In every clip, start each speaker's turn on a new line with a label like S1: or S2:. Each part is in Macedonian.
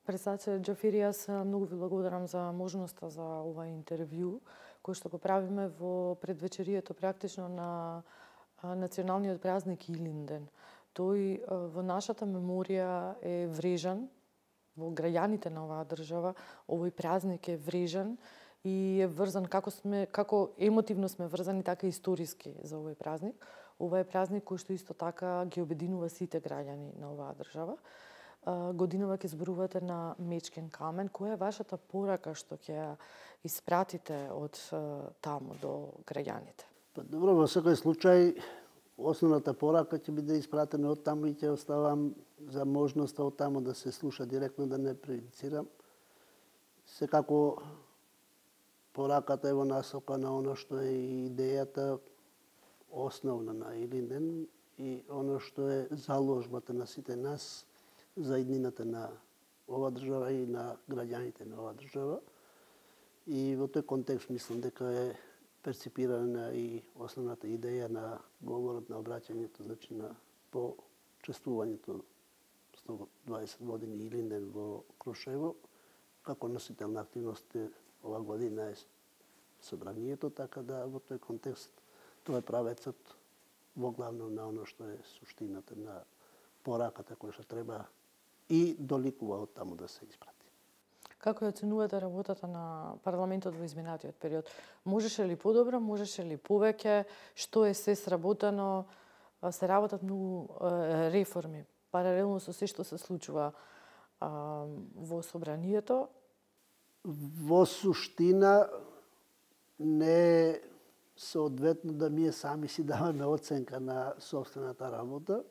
S1: Председател Џафери, јас многу ви благодарам за можноста за ова интервју, кој што го правиме во предвечерието практично на националниот празник Илинден. Тој во нашата меморија е врежан, во граѓаните на оваа држава, овој празник е врежан и е врзан како емотивно сме врзани, така и историски за овој празник. Ова е празник кој што исто така ги обединува сите граѓани на оваа држава. Годинава ќе зборувате на Мечкен камен. Која е вашата порака што ќе испратите од таму до граѓаните?
S2: Па добро, во секој случај основната порака ќе биде испратена од таму и ќе оставам за можноста од таму да се слуша директно, да не преюдицирам. Секако пораката е во насока на оно што е идејата основна на Илинден и оно што е заложбата на сите нас за иднината на оваа држава и на граѓаните на оваа држава. И во тој контекст мислам дека е перципирана и основната идеја на говорот, на обраќањето, значи на почествувањето 120 години Илинден во Крушево, како носител на активности ова година е собранието, така да во тој контекст тоа е правецот во главно на оно што е суштината на пораката која што треба и доликува од таму да се испрати.
S1: Како ја оценувате работата на парламентот во изминатиот период? Можеше ли подобро, можеше ли повеќе? Што е се сработено? Се работат многу реформи, паралелно со се што се случува во собранието.
S2: Во суштина не е соодветно да ние сами си даваме оценка на собствената работа,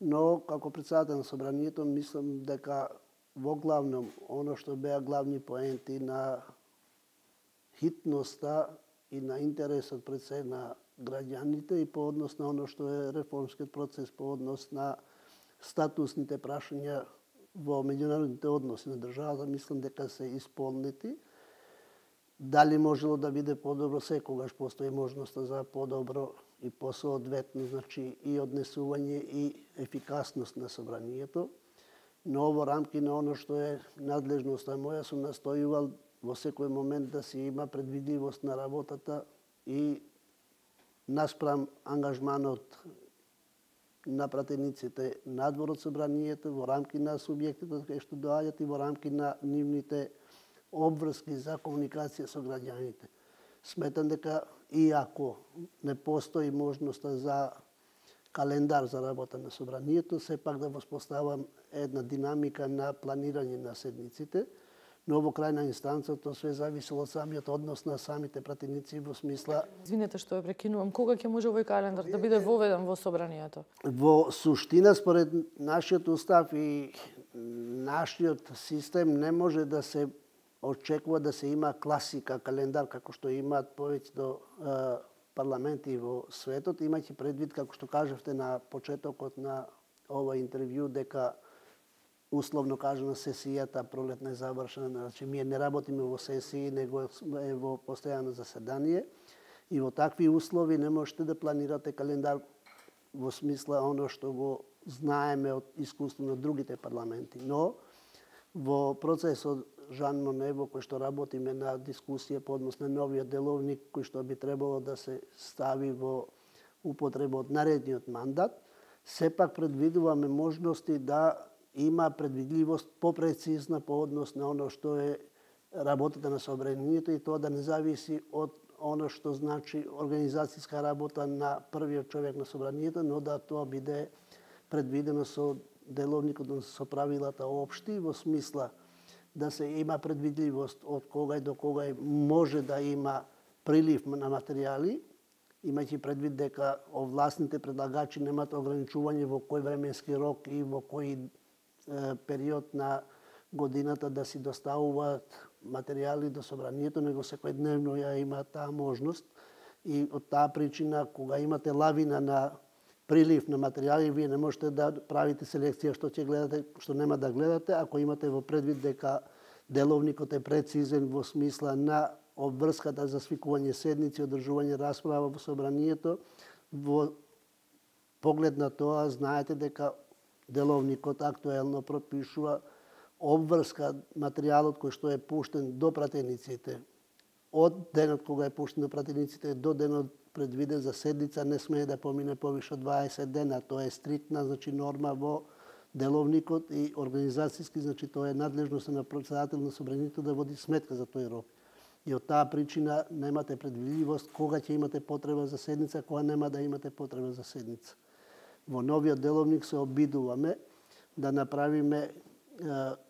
S2: но како председател на собранието мислам дека во главном оно што беа главни поенти на хитноста и на интересот пред се на граѓаните и по однос на оно што е реформскиот процес, по однос на статусните прашања во меѓународните односи на државата, мислам дека се исполнети. Дали можело да биде подобро, секогаш постои можноста за подобро и посоодветно, значи и однесување и ефикасност на собранието. Но во рамки на оно што е надлежноста моја сум настојувал во секој момент да се има предвидливост на работата и наспрам ангажманот на пратениците надвор од собранието, во рамки на субјектите кои што доаѓаат и во рамки на нивните обврски за комуникација со граѓаните. Сметам дека иако не постои можноста за календар за работа на собранието, сепак да воспоставам една динамика на планирање на седниците, но во крајна инстанца тоа све зависи од самиот однос на самите пратеници во смисла...
S1: Извинете што ја прекинувам, кога ќе може овој календар да биде воведен во собранието?
S2: Во суштина, според нашиот устав и нашиот систем, не може да се очекува да се има класика календар како што имаат повеќето парламенти во светот, имајќи предвид, како што кажавте на почетокот на ова интервју, дека условно кажано сесијата пролетна е завршена, значи ние не работиме во сесии, него е во постојано заседание и во такви услови не можете да планирате календар во смисла оно што го знаеме од искуство на другите парламенти. Но во процесот Жан Моне, во кој што работиме на дискусија по однос на новиот деловник, кој што би требало да се стави во употреба од наредниот мандат, сепак предвидуваме можности да има предвидливост попрецизна по однос на оно што е работата на собранието и тоа да не зависи од оно што значи организацијска работа на првиот човек на собранието, но да тоа биде предвидено со деловникот, со правилата општи, во смисла да се има предвидливост од кога и до кога може да има прилив на материјали, имајќи предвид дека овластните предлагачи немаат ограничување во кој временски рок и во кој период на годината да си доставуваат материјали до собранието, него секојдневно ја има таа можност. И од таа причина, кога имате лавина на прилив на материјали, вие не можете да правите селекција што ќе гледате, што нема да гледате, ако имате во предвид дека деловникот е прецизен во смисла на обврската за свикување седници, одржување расправа во собранието. Во поглед на тоа, знаете дека деловникот актуелно пропишува обврска материјалот кој што е пуштен до пратениците. Од денот кога е пуштен до пратениците до денот предвиден за седница не смее да помине повише од 20 дена. Тоа е стриктна норма во деловникот и организацијски, тоа е надлежност на председател на собранието да води сметка за тој рок. И од таа причина немате предвидливост кога ќе имате потреба за седница, кога нема да имате потреба за седница. Во новиот деловник се обидуваме да направиме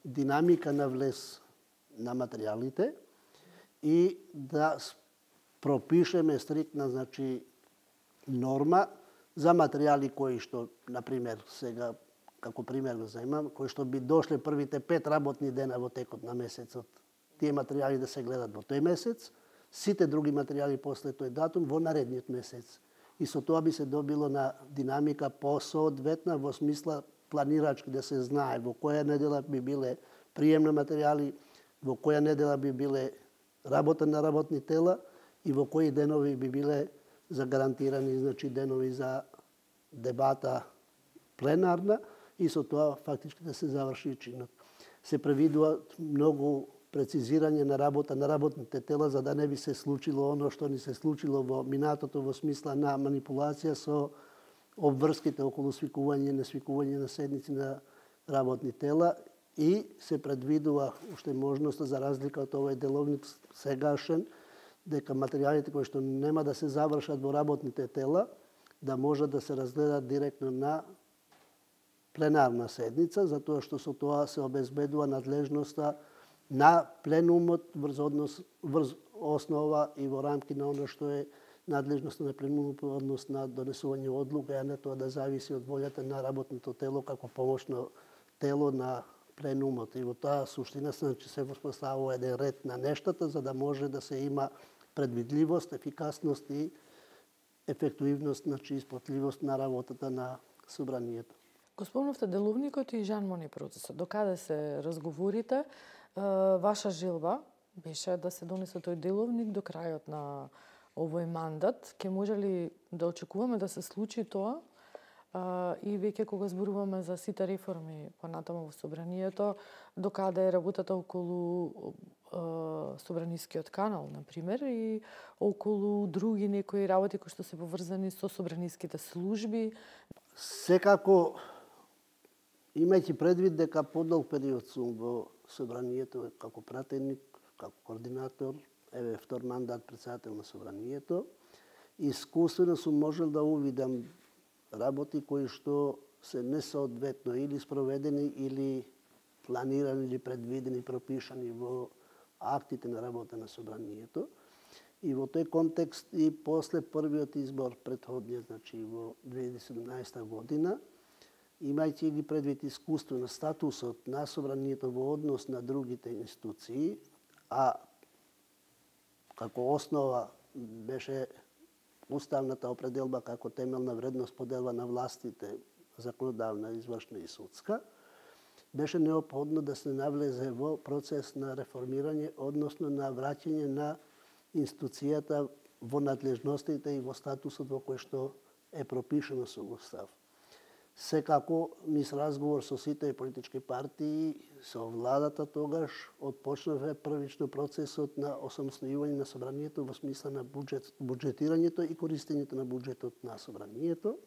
S2: динамика на влез на материјалите и да пропишеме стриктна норма за материјали кои што, например, сега како пример го земам, кои што би дошле првите 5 работни дена во текот на месецот. Тие материјали да се гледат во тој месец, сите други материјали после тој датум во наредниот месец. И со тоа би се добило на динамика посоодветна во смисла планирачки да се знае во која недела би биле прием на материјали, во која недела би биле работа на работни тела и во кои денови би биле загарантирани денови за дебата пленарна и со тоа фактички да се заврши чинот. Се превидува многу прецизирање на работа на работните тела за да не би се случило оно што ни се случило во минатото во смисла на манипулација со обврските околу свикување и несвикување на седници на работни тела и се предвидува уште можноста за разлика од овој деловник сегашен дека материјалите кои што нема да се завршат во работните тела да можат да се разгледат директно на пленарна седница, затоа што со тоа се обезбедува надлежноста на пленумот врз основа и во рамки на оно што е надлежноста на пленумот во однос на донесување одлука, а не тоа да зависи од волјата на работното тело како помошно тело на пленумот. И во таа суштина се воспоставува еден ред на нештата за да може да се има предвидливост, ефикасност и ефективност, исплатливост на работата на собранието.
S1: Го спомнавте деловникот и Жан Моне процесот. До каде се разговорите? Ваша желба беше да се донесе тој деловник до крајот на овој мандат. Ке може ли да очекуваме да се случи тоа? И веќе кога зборуваме за сите реформи понатаму во собранието, до каде е работата околу собранискиот канал, например, и околу други некои работи кои што се поврзани со собраниските служби?
S2: Секако, имајќи предвид дека подолг период сум во собранието како пратеник, како координатор, втор мандат председател на собранието, искусствено сум можел да увидам работи кои што се несоодветно или спроведени или планирани или предвидени, пропишани во актите на работа на собранието. И во тој контекст и после првиот избор претходниот, во 2017 година, имајќи ги предвид искуство на статусот на собранието во однос на другите институции, а како основа беше уставната определба како темелна вредност поделба на властите, законодавна, извршна и судска, беше неопходно да се навлезе во процес на реформирање, односно на враќање на институцијата во надлежностите и во статусот во кој што е пропишено со устав. Секако, низ разговор со сите политички партии, со владата тогаш, отпочнаве првично процесот на осамостојување на собранието во смисла на буџетирањето и користењето на буџетот на собранието.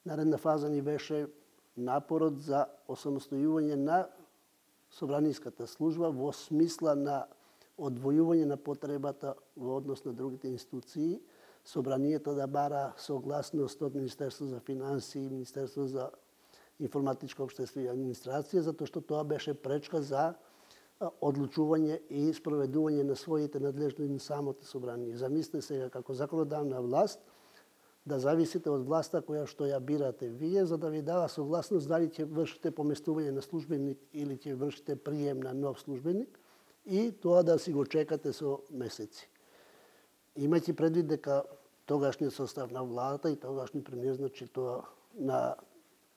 S2: Наредна фаза ни беше напорот за осамостојување на собраниската служба во смисла на одвојување на потребата во однос на другите институции, собранието да бара согласност од Министерство за финансии, Министерство за информатичко општество и администрација, затоа што тоа беше пречка за одлучување и спроведување на своите надлежности на самото собрание. Замислете сега како законодавна власт да зависите од власта која што ја бирате вие, за да ви дава согласност дали ќе вршите поместување на службеник или ќе вршите прием на нов службеник и тоа да си го чекате со месеци. Имајќи предвид дека тогашниот состав на владата и тогашниот премиер, тоа на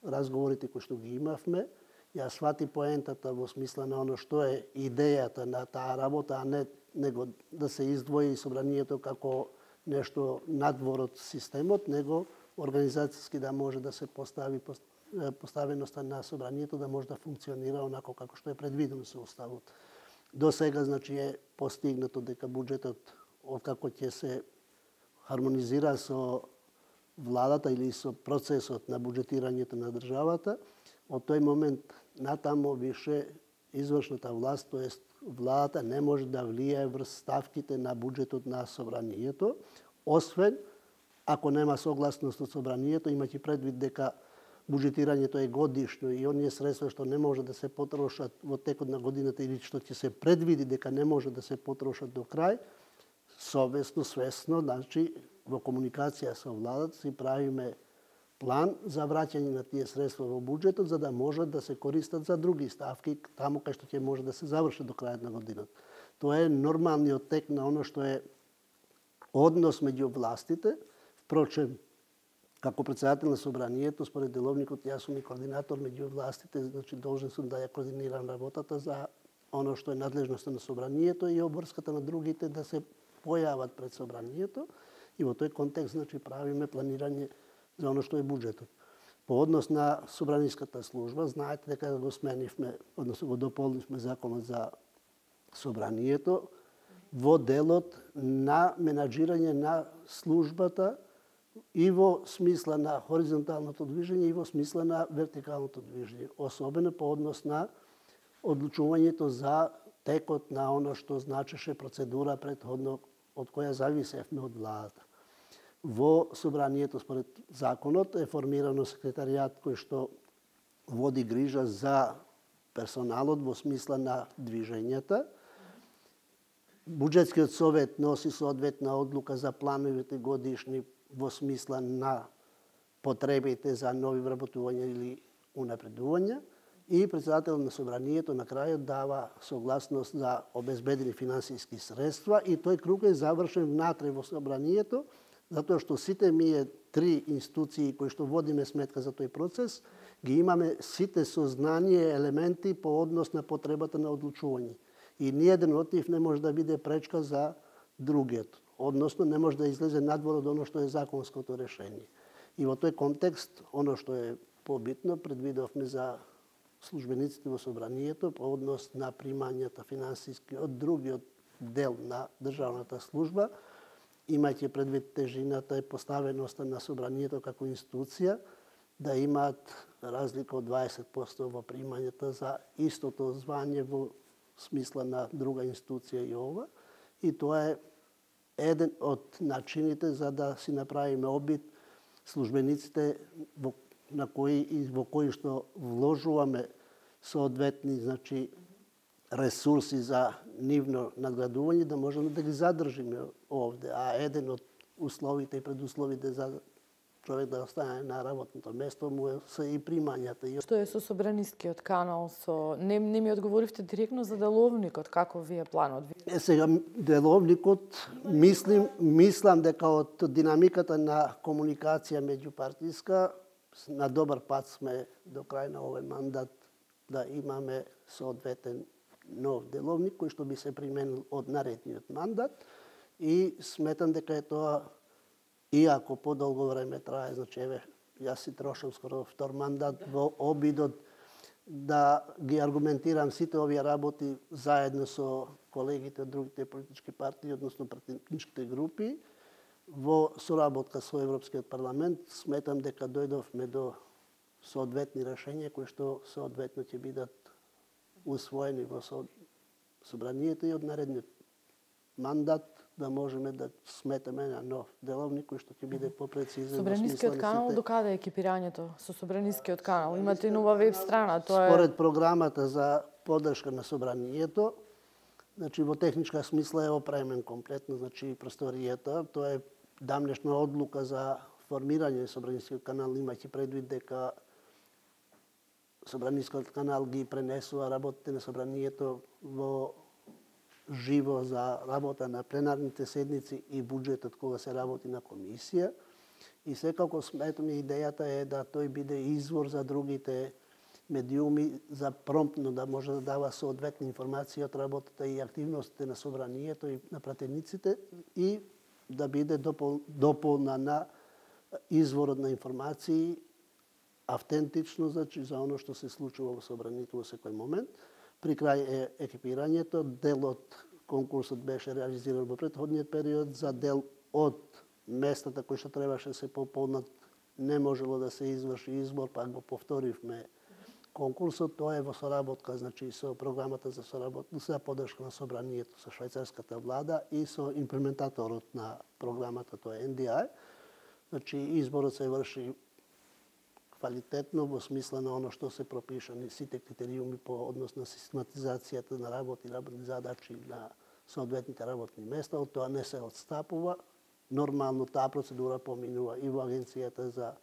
S2: разговорите кои што ги имавме, ја свати поентата во смисла на оно што е идејата на таа работа, а не него да се издвои собранието како нешто надвор од системот, него организацијски да може да се постави поставеноста на собранието да може да функционира онако како што е предвидено со уставот. До сега значи е постигнато дека буџетот откако ќе се хармонизира со владата или со процесот на буџетирањето на државата, од тој момент натаму више извршната власт, тоест владата не може да влијае врз ставките на буџетот на собранието, освен ако нема согласност од собранието, имајќи предвид дека буџетирањето е годишно и оние средства што не може да се потрошат во текот на годината или што ќе се предвиди дека не може да се потрошат до крај, совесно, свесно, значи во комуникација со владата си правиме план за враќање на тие средства во буџетот за да можат да се користат за други ставки таму кај што ќе може да се заврши до крајот на годината. Тоа е нормалниот тек на оно што е однос меѓу властите. Впрочем, како председател на собранието, според деловникот, јас сум и координатор меѓу властите, значи должен сум да ја координирам работата за оно што е надлежноста на собранието и обврската на другите да се појават пред собранието. И во тој контекст значи правиме планирање за оно што е буџетот. По однос на собраниската служба, знаете дека го сменивме, односно го дополнивме законот за собранието во делот на менаџирање на службата и во смисла на хоризонталното движење и во смисла на вертикалното движење, особено по однос на одлучувањето за текот на оно што значеше процедура претходно од која зависевме од владата. Во собранието според законот е формирано секретаријат кој што води грижа за персоналот во смисла на движењата. Буџетскиот совет носи соодветна одлука за плановите годишни во смисла на потребите за нови вработувања или унапредувања и председател на собранието на крајот дава согласност за обезбедени финансиски средства и тој круг е завршен внатре во собранието, затоа што сите ние три институции кои што водиме сметка за тој процес, ги имаме сите сознание елементи по однос на потребата на одлучување. И ниеден од нив не може да биде пречка за другиот. Односно, не може да излезе надвор од оно што е законското решение. И во тој контекст, оно што е побитно, предвидовме за службениците во собранието по однос на примањата финансиски од другиот дел на државната служба, имајќи предвид тежината и поставеноста на собранието како институција, да имаат разлика од 20% во примањата за истото звање во смисла на друга институција и ова. И тоа е еден од начините за да си направиме обид службениците во кои што вложуваме соодветни значи ресурси за нивно надградување да можеме да ги задржиме овде. А еден од условите и предусловите за човек да остане на работното место му се и примањата.
S1: Што е со собранискиот канал? Не ми одговоривте директно за деловникот, како ви е планот?
S2: Сега деловникот мислам дека од динамиката на комуникација меѓупартиска на добар пат сме до крај на овој мандат да имаме соодветен нов деловник кој што би се применил од наредниот мандат и сметам дека е тоа иако подолго време трае, значи еве јас си трошам скоро втор мандат во обидот да ги аргументирам сите овие работи заедно со колегите од другите политички партии, односно пратеничките групи, во соработка со Европскиот парламент, сметам дека дојдовме до соодветни решенија кои што соодветно ќе бидат усвоени во собранието и од наредниот мандат да можеме да сметаме на нов деловник кој што ќе биде попрецизен.
S1: Собранискиот канал до каде е екипирањето со собранискиот канал? Имате нова веб страна, тоа е
S2: според програмата за поддршка на собранието, значи во техничка смисла е опремен комплетно, значи просторијата, тоа е дамнешна одлука за формирање на собранискиот канал, имајќи предвид дека собранискиот канал ги пренесува работите на собранието во живо за работа на пленарните седници и буџетот кога се работи на комисија. И секако сметаме идејата е да тој биде извор за другите медиуми за промптно да може да дава соодветни информации од работата и активностите на собранието и на пратениците и да биде дополна на изворот на информации автентично, значи, за оно што се случува во собранието во секој момент. При крај екипирањето, дел од конкурсот беше реализиран во претходниот период, за дел од местата кои што требаше да се пополнат не можело да се изврши избор, пак го повторивме конкурсот. Тоа е во соработка, значи, со програмата за поддршка на собранието со швајцарската влада и со имплементаторот на програмата, тоа е NDI. Значи, изборот се врши квалитетно во смисла на оно што се пропишани сите критериуми по однос на систематизацијата на работни задачи на соодветните работни места. Од тоа не се отстапува. Нормално таа процедура поминува и во Агенцијата за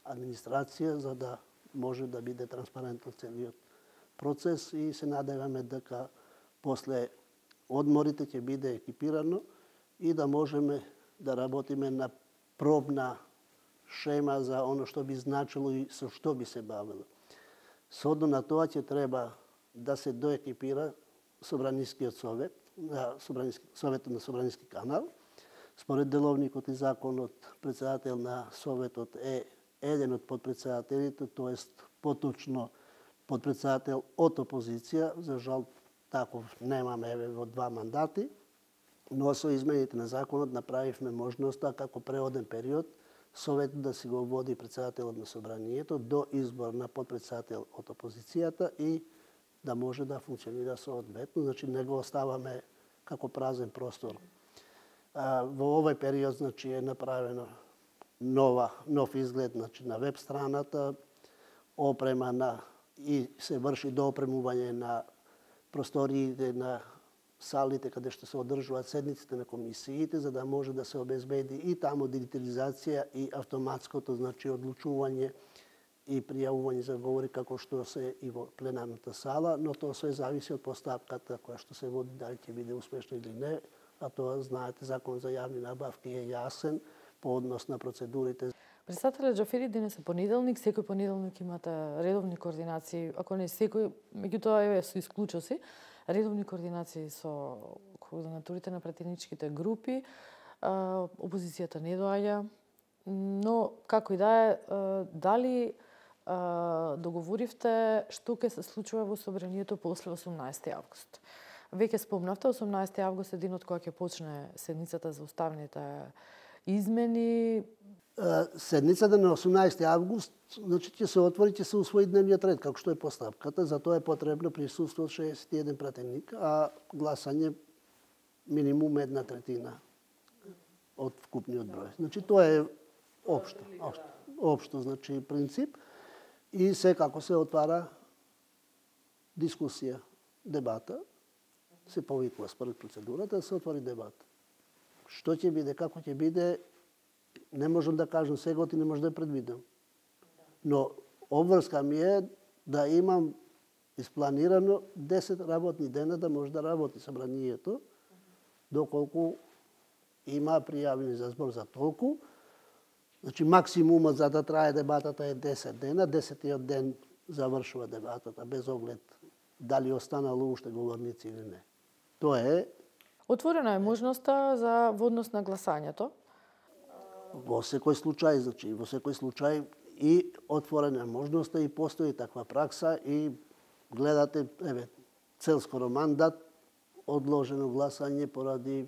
S2: администрација, за да може да биде транспарентно целиот процес и се надеваме дека после одморите ќе биде екипирано и да можеме да работиме на пробна шема за оно што би значило и со што би се бавило. Содно на тоа ќе треба да се доекипира Собранискиот совет, Советот на Собраниски канал. Според деловникот и законот, председател на Советот е еден од подпредседателите, тоест поточно подпредседател од опозиција. За жал таков немаме во 2 мандати, но со измените на законот направивме можноста како преоден период Советот да си го води председателот на собранието до избор на подпредседател од опозицијата и да може да функционира соодветно. Значи не го оставаме како празен простор. Во овој период, значи, е направено нов изглед, значи, на веб страната, опрема и се врши доопремување на просториите на салите каде што се одржуваат седниците на комисиите, за да може да се обезбеди и таму дигитализација и автоматското, значи, одлучување и пријавување за говори како што се и во пленарната сала, но тоа све зависи од постапката која што се води, дали ќе биде успешно или не, а тоа, знаете, закон за јавни набавки е јасен по однос на процедурите.
S1: Председателе Џафери, денес е понеделник, секој понеделник имате редовни координации, ако не секој, меѓутоа еве со исклучоси, редовни координации со координаторите на пратеничките групи. Опозицијата не доаѓа, но како и да е, дали договоривте што ќе се случува во собранието после 18 август? Веќе спомнавте, 18 август е денот кога ќе почне седницата за уставните измени.
S2: Седницата на 18 август, значи, ќе се отвори, ќе се усвои дневниот ред, како што е постапката. За тоа е потребно присуство од 61 пратеник, а гласање минимум 1/3 од вкупниот број. Значи, тоа е општо, значи, принцип. И секако се отвара дискусија, дебата, се повикува според процедурата, да се отвори дебата. Што ќе биде, како ќе биде, не можам да кажам сега, и не може да ја предвидам. Но обврска ми е да имам испланирано 10 работни дена да може да работи собранието, доколку има пријавени за збор за толку. Значи, максимумот за да трае дебатата е 10 дена, 10-тиот ден завршува дебатата, без оглед дали останало уште говорници или не. Тоа е.
S1: Отворена е можноста за водност на гласањето?
S2: Во секој случај, значи, во секој случај и отворена е можноста и постои таква пракса и гледате, еве, цел скоро мандат, одложено гласање поради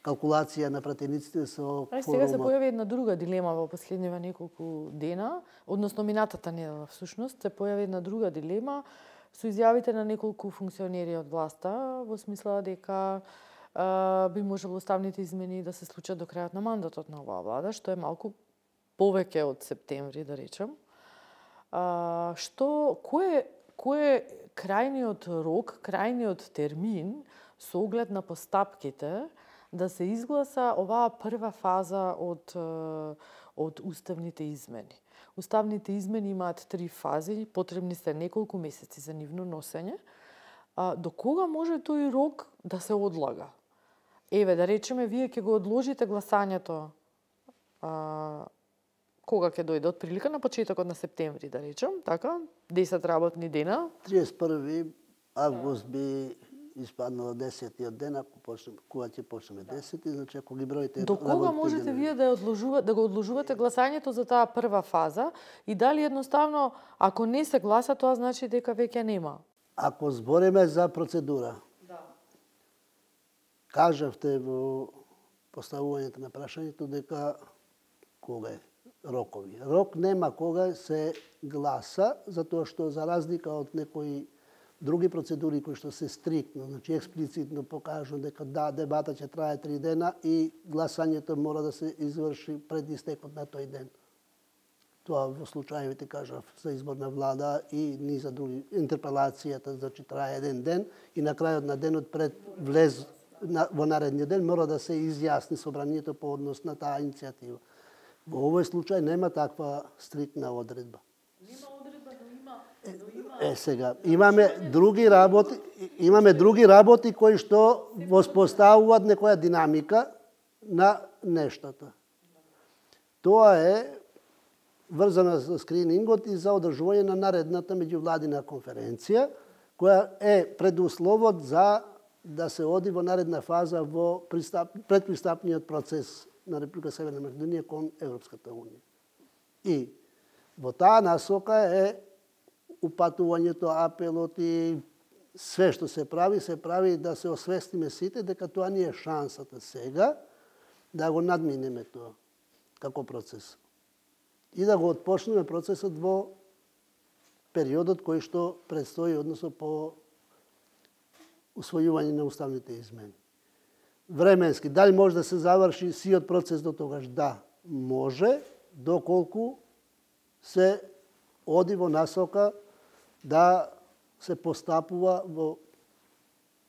S2: калкулација на пратениците со форумот.
S1: Сега се појави една друга дилема во последниве неколку дена, односно минатата недела всушност, се појави една друга дилема со изјавите на неколку функционери од власта, во смисла дека би можело уставните измени да се случат до крајот на мандатот на оваа влада, што е малку повеќе од септември, да речем. Кој е крајниот рок, крајниот термин со оглед на постапките да се изгласа оваа прва фаза од уставните измени? Уставните измени имаат 3 фази, потребни се неколку месеци за нивно носење. До кога може тој рок да се одлага? Еве, да речеме, вие ќе го одложите гласањето кога ќе дојде? Отприлика на почетокот на септември, да речем, така? 10 работни дена.
S2: 31 август би испаднало 10-тиот ден, кога ќе почнеме 10-ти, значи ако ги броите...
S1: До кога можете вие да го одложувате гласањето за таа прва фаза и дали едноставно, ако не се гласа, тоа значи дека веќе нема?
S2: Ако збориме за процедура, кажавте во поставувањето на прашањето дека кога е рокови. Рок нема кога се гласа, затоа што за разлика од некои други процедури кои што се стриктно, значи експлицитно покажу дека да, дебата ќе трае 3 дена и гласањето мора да се изврши пред истекот на тој ден. Тоа во случаевите, кажав, за избор на влада и низа други. Интерпелацијата, значи, трае 1 ден и на крајот на денот пред влез во наредниот ден мора да се изјасни собранието по однос на таа иницијатива. Во овој случај нема таква стриктна одредба.
S1: Нема одредба, но има...
S2: Сега, имаме други работи кои што воспоставуваат некоја динамика на нештата. Тоа е врзана со скринингот и за одржување на наредната меѓувладина конференција, која е предусловот за да се оди во наредна фаза во предпристапниот процес на Република Северна Македонија кон Европската Унија. И во таа насока е упатувањето, апелот и све што се прави да се освестиме сите дека тоа ни е шансата сега да го надминеме тоа како процес. И да го отпочнеме процесот во периодот кој што предстои, односно по усвојување на уставните измени. Временски, дали може да се заврши сиот процес до тогаш? Да, може, доколку се оди во насока да се постапува во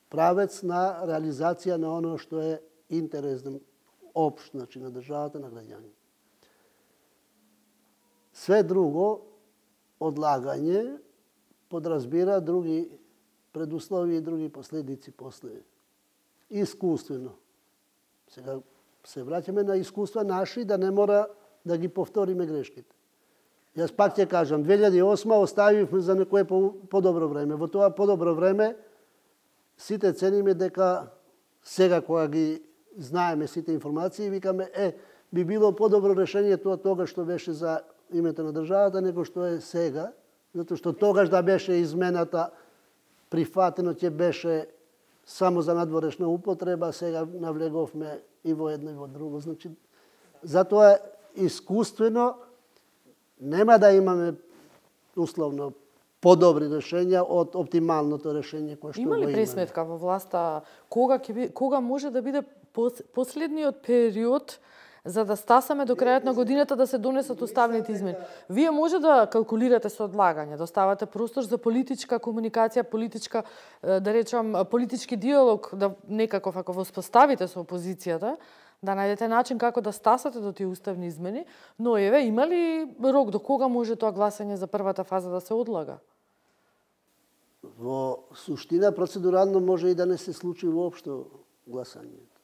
S2: правец на реализација на оно што е интерес општ, значи на државата, на граѓаните. Све друго, одлагање, подразбира други предуслови и други последици после. Искуствено. Сега се враќаме на искуства наши, да не мора да ги повториме грешките. Јас пак ќе кажам, 2008 оставивме за некое подобро време. Во тоа подобро време сите цениме дека сега кога ги знаеме сите информации, викаме, би било подобро решение тоа што беше за името на државата, него што е сега, затоа што тогаш да беше измената, прифатено ќе беше само за надворешна употреба, сега навлеговме и во едно и во друго. Значи, затоа искуствено нема да имаме условно подобри решенија од оптималното решение кое што го
S1: имаме.
S2: Има ли
S1: пресметка во власта кога може да биде последниот период за да стасаме до крајот на годината да се донесат уставните измени? Вие може да калкулирате со одлагање, да оставате простор за политичка комуникација, да речам, политички диалог, да некаков, ако воспоставите со опозицијата, да најдете начин како да стасате до тие уставни измени, но има ли рок до кога може тоа гласање за првата фаза да се одлага?
S2: Во суштина процедурално може и да не се случи воопшто гласањето.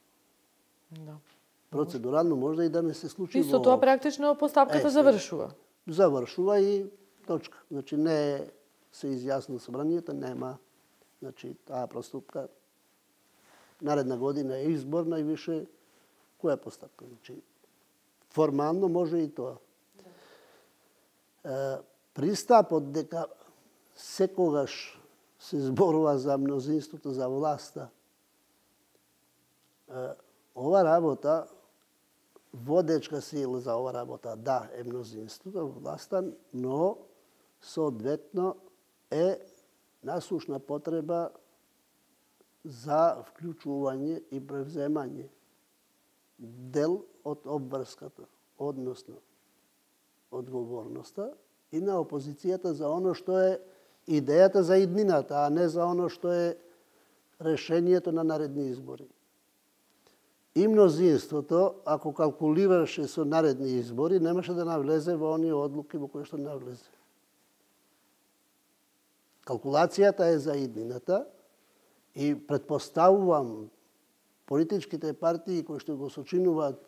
S1: Да.
S2: Процедурално може и да не се случи
S1: воопшто. И со тоа практично постапката завршува.
S2: Завршува и точка. Значи не се изјаснило собранието, нема. Значи таа постапка наредна година е изборна и више која постапка? Значи, формално може и тоа. Пристапот дека секогаш се зборува за мнозинството, за власта, ова работа, водечка сила за ова работа, да, е мнозинството, власта, но соодветно е насушна потреба за вклучување и превземање дел од обврската, односно одговорноста и на опозицијата за оно што е идејата за иднината, а не за оно што е решението на наредни избори. И мнозинството, ако калкулираше со наредни избори, немаше да навлезе во оние одлуки во кои што навлезе. Калкулацијата е за иднината и предпоставувам политичките партии кои што го сочинуваат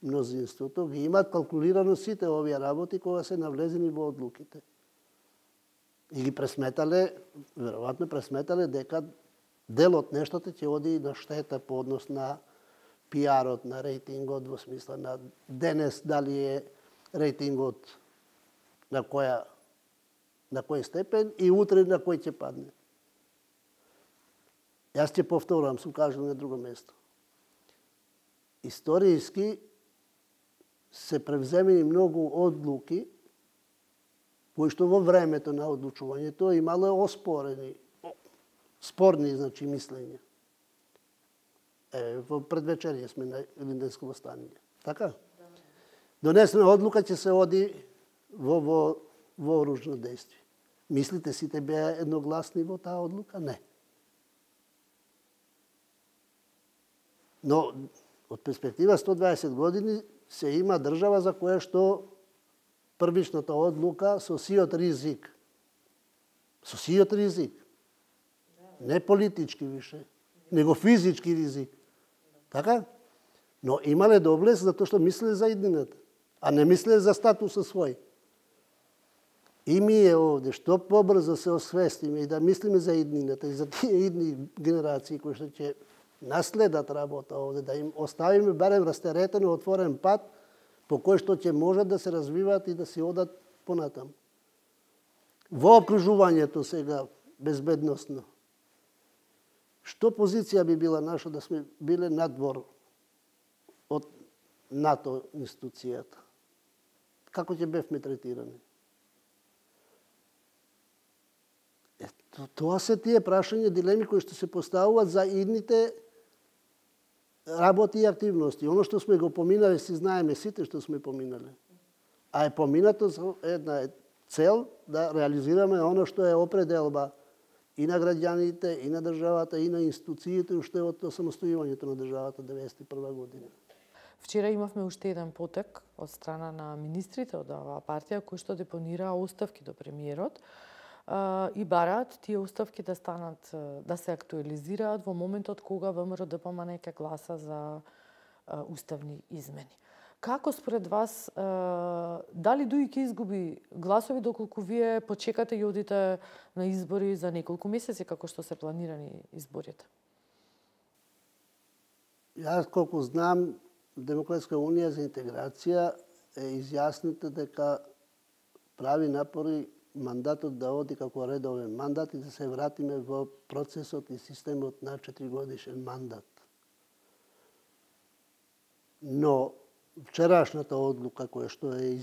S2: мнозинството, ги имаат калкулирано сите овие работи кога се навлезени во одлуките. И ги пресметале, веројатно пресметале дека дел од нештата ќе оди на штета по однос на пиарот, на рейтингот, во смисла на денес дали е рейтингот на кој степен и утре на кој ќе падне. Јас ќе повторам, сум кажал на друго место. Историјски се превземени многу одлуки кои што во времето на одлучувањето имало спорни мислења. Во предвечерие сме на Илинденско востание. Така? Донесена одлука ќе се оди во оружно действие. Мислите сите беа едногласни во таа одлука? Не. Но од перспектива 120 години се има држава за која што првичната одлука со сиот ризик. Со сиот ризик. Не политички више, него физички ризик. Така? Но имале доблест затоа што мислеле за иднината, а не мислеле за статусот свој. И ние овде што побрзо се освестиме и да мислиме за иднината и за тие идни генерации кои што ќе наследат работа овде, да им оставиме барем растеретен и отворен пат по кој што ќе можат да се развиваат и да се одат понатам. Во окружувањето сега безбедносно. Што позиција би била наша да сме биле надвор од НАТО институцијата? Како ќе бевме третирани? Тоа се тие прашања, дилеми кои што се поставуваат за идните работи и активности. Оно што сме го поминале, си знаеме сите што сме поминале. А е поминато со една цел да реализираме оно што е определба и на граѓаните, и на државата, и на институциите уште од самостојувањето на државата 1991 година.
S1: Вчера имавме уште еден потек од страна на министрите од оваа партија кои што депонираа оставки до премиерот и бараат тие оставки да станат, да се актуализираат во моментот кога ВМРО ДПМН ќе гласа за уставни измени. Како според вас, дали ДУИ ќе изгуби гласови доколку вие почекате и одите на избори за неколку месеци како што се планирани изборите?
S2: Јас колку знам, Демократска унија за интеграција е изјасните дека прави напори мандатот да оди како редовен мандат и да се вратиме во процесот и системот на 4-годишен мандат. Но вчерашната одлука која што е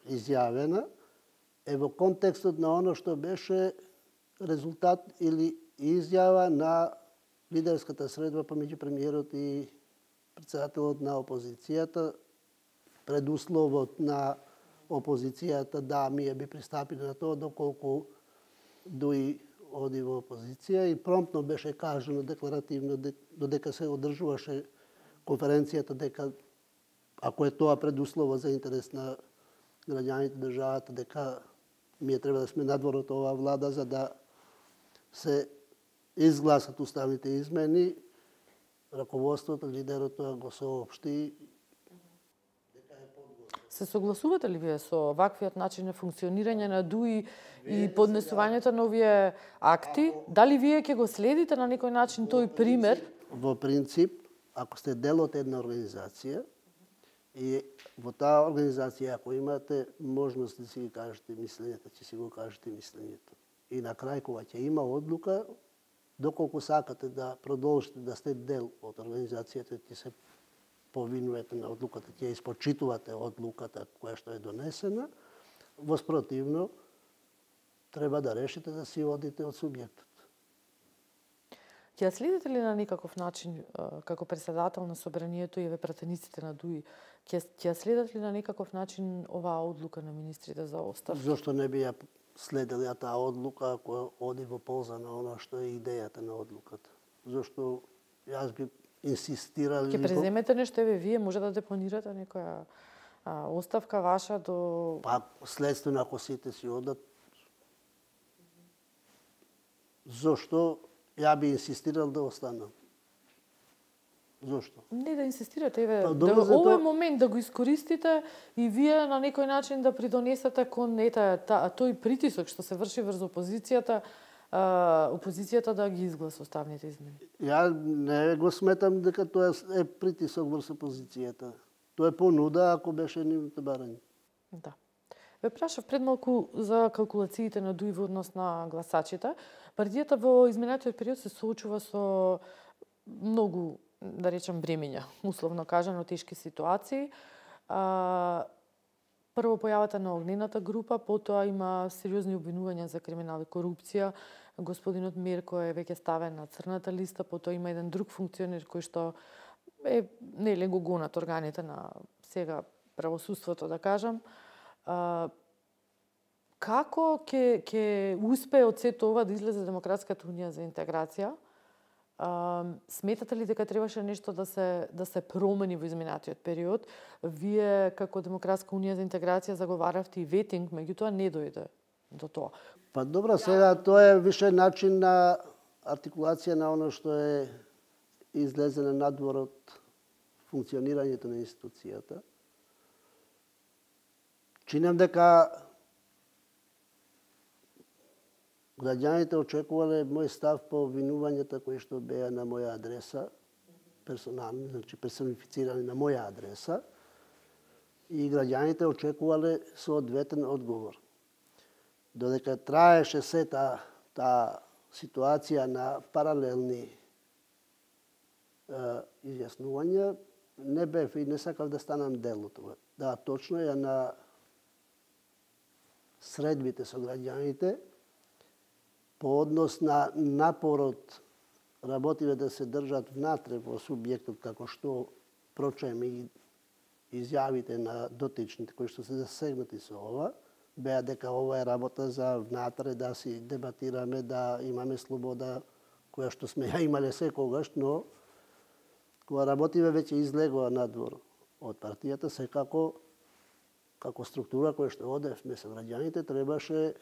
S2: изјавена е во контекстот на оно што беше резултат или изјава на лидерската средба помеѓу премиерот и председателот на опозицијата, предусловот на опозицијата да ние би пристапиле на тоа доколку ДУИ оди во опозиција и промптно беше кажано декларативно додека се одржуваше конференцијата дека ако е тоа предуслова за интерес на граѓаните државата дека ние треба да сме надвор од оваа влада за да се изгласат уставните измени, раководството, лидерот тоа го соопшти.
S1: Се согласувате ли вие со ваквиот начин на функционирање на ДУИ и поднесувањето на овие акти? Дали вие ќе го следите на некој начин тој пример?
S2: Во принцип, ако сте дел од една организација и во таа организација ако имате можност да си ги кажете мислењето, ќе си го кажете мислењето. И на крај кога ќе има одлука, доколку сакате да продолжите да сте дел од организацијата, ќе се повинувате на одлуката, ќе испочитувате одлуката која што е донесена, воспротивно треба да решите да си одите од субјектот.
S1: Ќе следите ли на некаков начин, како председател на собранието и пратениците на ДУИ, ќе следат ли на некаков начин оваа одлука на министрите за оставка?
S2: Зошто не би ја следела таа одлука ако оди во полза на оно што е идејата на одлуката? Зошто јас би инсистирал...
S1: Ќе преземете нешто, вие може да депонирате некоја оставка ваша до...
S2: Па, следствено ако сите си одат, зошто ја би инсистирал да останам? Зошто?
S1: Не да инсистирате, овој момент да го искористите и вие на некој начин да придонесете кон тој притисок што се врши врз опозицијата опозицијата да ги изгласа уставните измени?
S2: Ја не го сметам дека тоа е притисок врз опозицијата. Тоа е понуда ако беше нивното барање.
S1: Да. Ве прашав пред малку за калкулациите на ДУИ во однос на гласачите. Партијата во изминатиот период се соочува со многу, да речем, бремења, условно кажано, тешки ситуации. Прво појавата на огнената група, потоа има сериозни обвинувања за криминал и корупција. Господинот Мерко е веќе ставен на црната листа, потоа има еден друг функционер кој што е нели го гонат органите на сега правосудството, да кажам. Како ќе успее од сето ова да излезе Демократската унија за интеграција? Сметате ли дека требаше нешто да се промени во изминатиот период? Вие како Демократска унија за интеграција заговаравте и ветинг, меѓутоа не дојде до тоа.
S2: Па добро, сега тоа е више начин на артикулација на оно што е излезено надвор од функционирањето на институцијата. Чинам дека граѓаните очекувале мој став по обвинувањата кои што беа на моја адреса, персонални, значи персонифицирани на моја адреса, и граѓаните очекувале соодветен одговор. Додека траеше се таа ситуација на паралелни изјаснувања, не бев и не сакав да станам дел од тоа. Да, точно е на средбите со граѓаните, по однос на напорот работиве да се држат внатре во субјектот, како што прочем и изјавите на дотичните кои што се засегнати со ова, беа дека ова е работа за внатре, да си дебатираме, да имаме слобода, која што сме ја имале секогаш, но кога работиве веќе излегува надвор од партијата, секако како структура која што одевме со граѓаните, требаше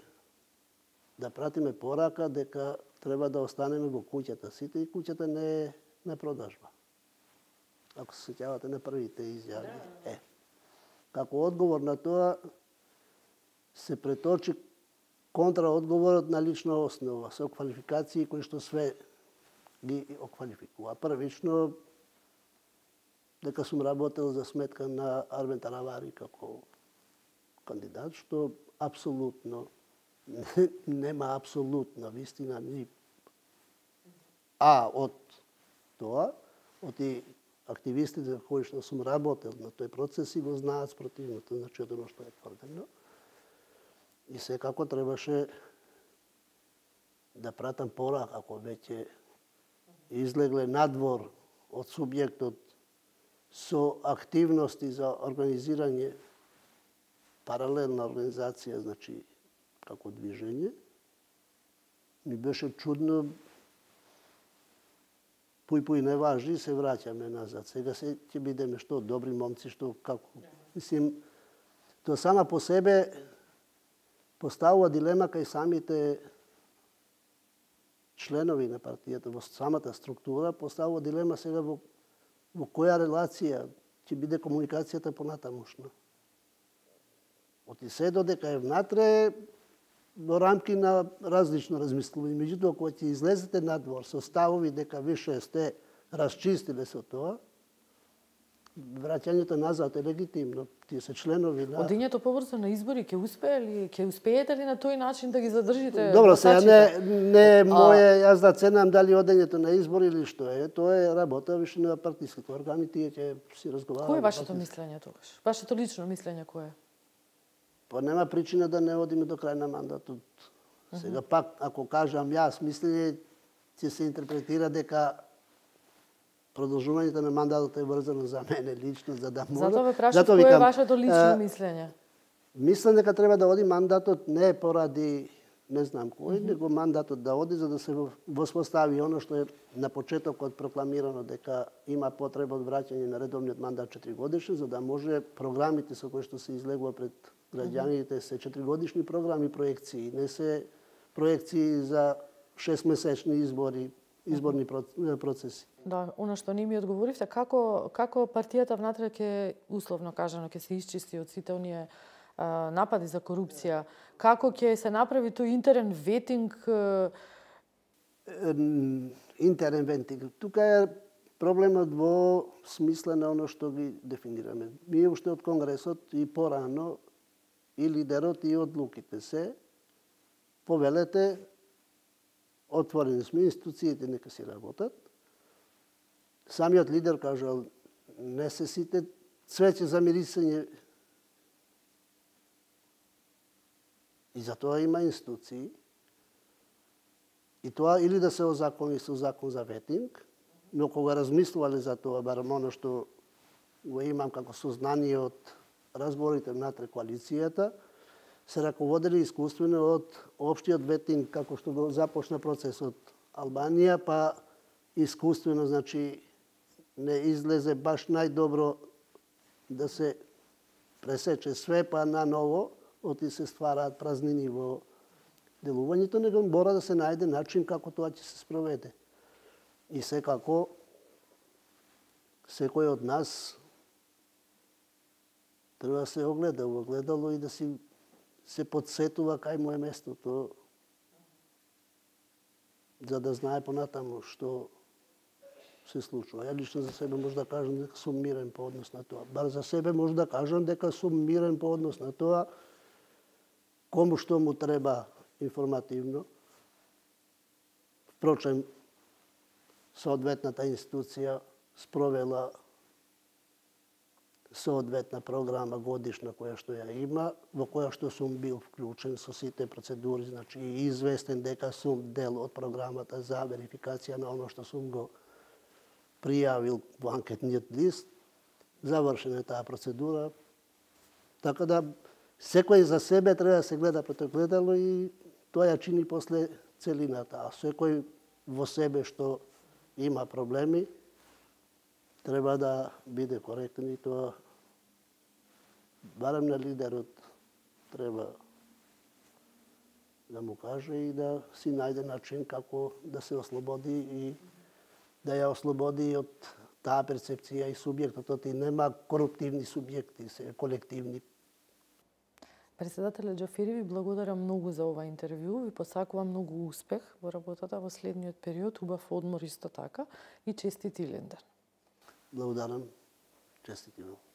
S2: да пратиме порака дека треба да останеме во куќата сите и куќата не е на продажба. Ако се сеќавате на првите изјави. Како одговор на тоа се преточи контраодговорот на лична основа со квалификации кои што све ги оквалификува. Првично дека сум работел за сметка на Армен Таравари како кандидат, што апсолутно нема апсолутна вистина ни од тоа, од и активистите кои што сум работел на тој процес и го знаат спротивното, значи од оно што е тврдено. И секако требаше да пратам порак, ако веќе излегле надвор од субјектот со активности за организирање паралелна организација, значи како движење, ми беше чудно, пуј не важи, се враќаме назад. Сега ќе бидеме што добри момци, што како. Мислим, тоа сама по себе поставува дилема кај самите членови на партијата, во самата структура, поставува дилема сега во која релација ќе биде комуникацијата понатамошна. Оти се додека е внатре, во рамки на различно размислување. Меѓутоа, кога ќе излезете надвор со ставови дека више сте расчистиле со тоа, враќањето назад е легитимно. Тие се членови на...
S1: Одењето побрзо на избори, ќе успеете ли на тој начин да ги задржите?
S2: Добро, сега не е моје, јас да ценам дали одењето на избори или што е. Тоа е работа више на партиските органи, тие ќе си разговараат.
S1: Кој е вашето мислење тогаш? Вашето лично мислење кое е?
S2: Па нема причина да не одиме до крај на мандатот. Сега пак, ако кажам јас, мислење ќе се интерпретира дека продолжувањето на мандатот е врзано за мене лично, за да може...
S1: Затоа ве прашав кое е вашето лично мислење.
S2: Мислам дека треба да оди мандатот не поради не знам кој, него мандатот да оди за да се воспостави оно што е на почетокот прокламирано дека има потреба од враќање на редовниот мандат 4 годишен, за да може програмите со кои што се излегува пред граѓаните се 4-годишни програми, проекции, не се проекции за 6-месечни изборни процеси.
S1: Да, она што не ми одговоривте, како партијата внатре ќе, условно кажано, ќе се исчисти од сите оние напади за корупција, како ќе се направи тој интерен ветинг
S2: интерен вентил. Тука е проблемот во смисла на оно што ги дефинираме. Ние уште од Конгресот и порано и лидерот и одлуките се повелете отворени сме, институциите нека си работат. Самиот лидер кажал не се сите цвеќе за мирисање. И за тоа има институции. И тоа или да се озакони со закон за ветинг, но кога размислувале за тоа, барем оно што го имам како сознание од разговорите внатре коалицијата, се раководели искуствено од општиот ветинг, како што го започна процесот Албанија, па искуствено, значи, не излезе баш најдобро да се пресече све, па наново, оти се ствараат празнини во делувањето, него мора да се најде начин како тоа ќе се спроведе. И секако, секој од нас треба да се огледа во огледало и да си се подсетува кај му е местото, за да знае понатаму што се случува. Ја лично за себе може да кажам дека сум мирен по однос на тоа. Бар за себе може да кажам дека сум мирен по однос на тоа кому што му треба информативно. Впрочем, соодветната институција спровела соодветна програма годишна која што ја има, во која што сум бил вклучен со сите процедури, значи и известен дека сум дел од програмата за верификација на оно што сум го пријавил во анкетниот лист. Завршена е таа процедура. Така да секој за себе треба да се гледа пред огледало и тоа ја чини после целината. А секој во себе што има проблеми треба да биде коректен и тоа барем на лидерот треба да му каже и да си најде начин како да се ослободи и да ја ослободи од таа перцепција и субјектот, оти нема коруптивни субјекти, се колективни.
S1: Председателе Џафери, ви благодарам многу за ова интервју, ви посакувам многу успех во работата во следниот период, убав одмор исто така и честит Илинден.
S2: Благодарам, честит Илинден.